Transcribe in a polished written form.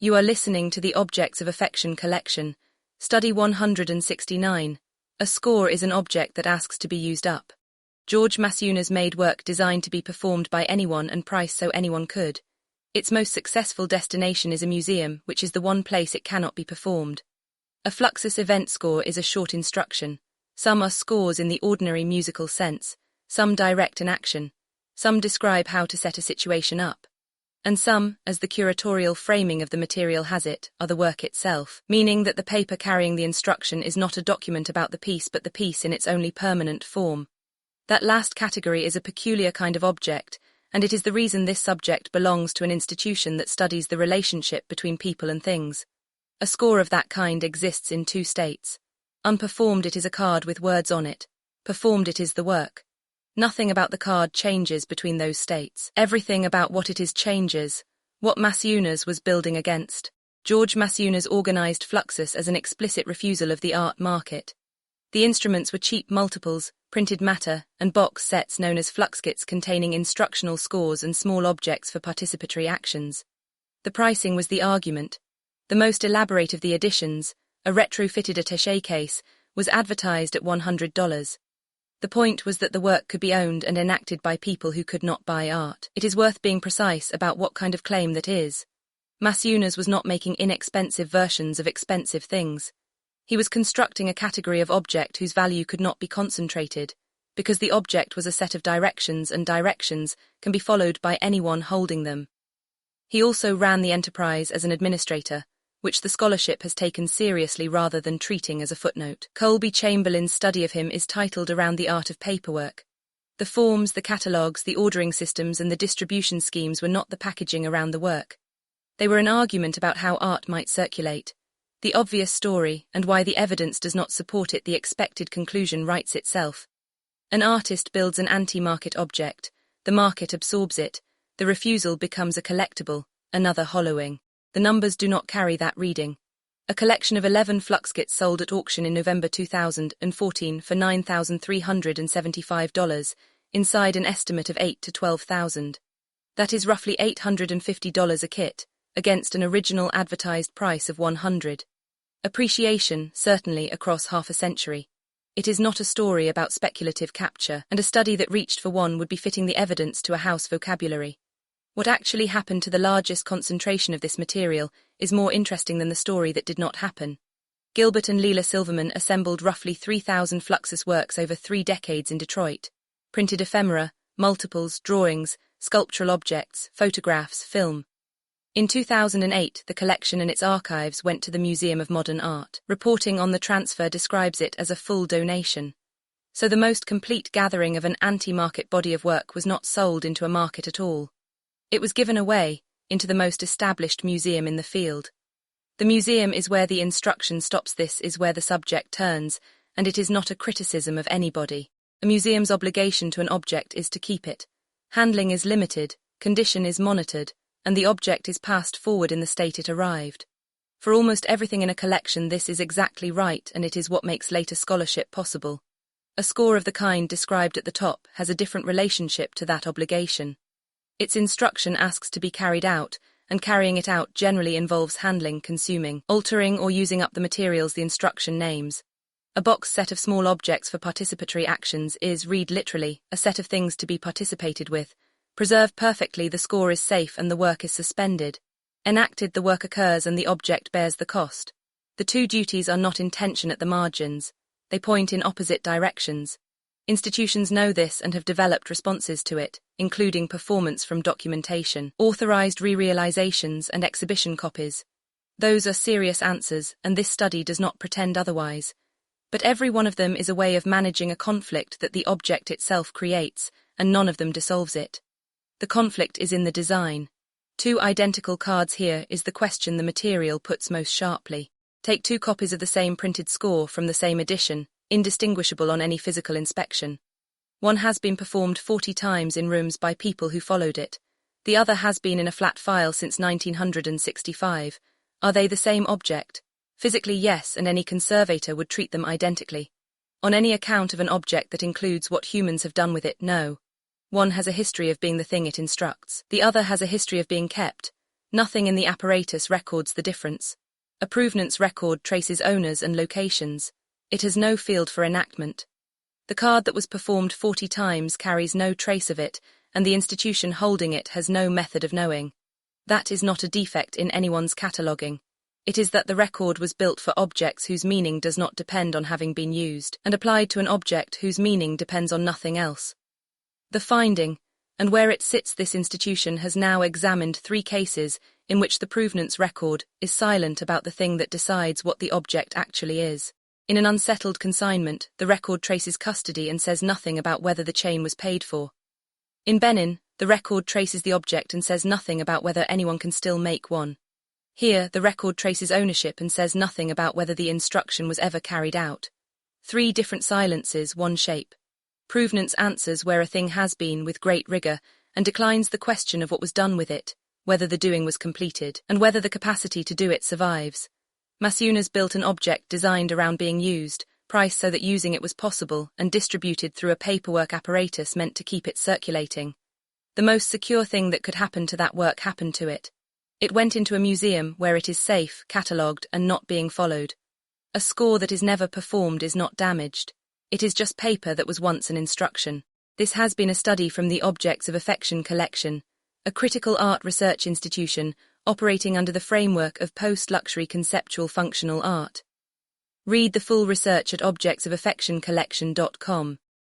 You are listening to the Objects of Affection collection, Study 169. A score is an object that asks to be used up. George Maciunas made work designed to be performed by anyone and priced so anyone could. Its most successful destination is a museum, which is the one place it cannot be performed. A Fluxus event score is a short instruction. Some are scores in the ordinary musical sense, some direct an action, some describe how to set a situation up, and some, as the curatorial framing of the material has it, are the work itself, meaning that the paper carrying the instruction is not a document about the piece but the piece in its only permanent form. That last category is a peculiar kind of object, and it is the reason this subject belongs to an institution that studies the relationship between people and things. A score of that kind exists in two states. Unperformed, it is a card with words on it. Performed, it is the work. Nothing about the card changes between those states. Everything about what it is changes. What Maciunas was building against. George Maciunas organized Fluxus as an explicit refusal of the art market. The instruments were cheap multiples, printed matter, and box sets known as fluxkits containing instructional scores and small objects for participatory actions. The pricing was the argument. The most elaborate of the editions, a retrofitted attaché case, was advertised at $100. The point was that the work could be owned and enacted by people who could not buy art. It is worth being precise about what kind of claim that is. Maciunas was not making inexpensive versions of expensive things. He was constructing a category of object whose value could not be concentrated, because the object was a set of directions and directions can be followed by anyone holding them. He also ran the enterprise as an administrator, which the scholarship has taken seriously rather than treating as a footnote. Colby Chamberlain's study of him is titled Around the Art of Paperwork. The forms, the catalogues, the ordering systems, and the distribution schemes were not the packaging around the work. They were an argument about how art might circulate. The obvious story, and why the evidence does not support it, the expected conclusion writes itself. An artist builds an anti-market object, the market absorbs it, the refusal becomes a collectible, another hollowing. The numbers do not carry that reading. A collection of 11 fluxkits sold at auction in November 2014 for $9,375, inside an estimate of $8,000 to $12,000. That is roughly $850 a kit, against an original advertised price of $100. Appreciation, certainly, across half a century. It is not a story about speculative capture, and a study that reached for one would be fitting the evidence to a house vocabulary. What actually happened to the largest concentration of this material is more interesting than the story that did not happen. Gilbert and Leela Silverman assembled roughly 3,000 Fluxus works over 3 decades in Detroit. Printed ephemera, multiples, drawings, sculptural objects, photographs, film. In 2008, the collection and its archives went to the Museum of Modern Art. Reporting on the transfer describes it as a full donation. So the most complete gathering of an anti-market body of work was not sold into a market at all. It was given away, into the most established museum in the field. The museum is where the instruction stops. This is where the subject turns, and it is not a criticism of anybody. A museum's obligation to an object is to keep it. Handling is limited, condition is monitored, and the object is passed forward in the state it arrived. For almost everything in a collection this is exactly right, and it is what makes later scholarship possible. A score of the kind described at the top has a different relationship to that obligation. Its instruction asks to be carried out, and carrying it out generally involves handling, consuming, altering or using up the materials the instruction names. A box set of small objects for participatory actions is, read literally, a set of things to be participated with. Preserved perfectly, the score is safe and the work is suspended. Enacted, the work occurs and the object bears the cost. The two duties are not in tension at the margins. They point in opposite directions. Institutions know this and have developed responses to it, including performance from documentation, authorized re-realizations, and exhibition copies. Those are serious answers, and this study does not pretend otherwise. But every one of them is a way of managing a conflict that the object itself creates, and none of them dissolves it. The conflict is in the design. 2 identical cards here is the question the material puts most sharply. Take 2 copies of the same printed score from the same edition, indistinguishable on any physical inspection. One has been performed 40 times in rooms by people who followed it. The other has been in a flat file since 1965. Are they the same object? Physically, yes, and any conservator would treat them identically. On any account of an object that includes what humans have done with it, no. One has a history of being the thing it instructs. The other has a history of being kept. Nothing in the apparatus records the difference. A provenance record traces owners and locations. It has no field for enactment. The card that was performed 40 times carries no trace of it, and the institution holding it has no method of knowing. That is not a defect in anyone's cataloguing. It is that the record was built for objects whose meaning does not depend on having been used, and applied to an object whose meaning depends on nothing else. The finding, and where it sits, this institution has now examined 3 cases in which the provenance record is silent about the thing that decides what the object actually is. In an unsettled consignment, the record traces custody and says nothing about whether the chain was paid for. In Benin, the record traces the object and says nothing about whether anyone can still make one. Here, the record traces ownership and says nothing about whether the instruction was ever carried out. 3 different silences, one shape. Provenance answers where a thing has been with great rigor and declines the question of what was done with it, whether the doing was completed, and whether the capacity to do it survives. Maciunas built an object designed around being used, priced so that using it was possible, and distributed through a paperwork apparatus meant to keep it circulating. The most secure thing that could happen to that work happened to it. It went into a museum where it is safe, catalogued, and not being followed. A score that is never performed is not damaged. It is just paper that was once an instruction. This has been a study from the Objects of Affection collection, a critical art research institution operating under the framework of post-luxury conceptual functional art. Read the full research at objectsofaffectioncollection.com.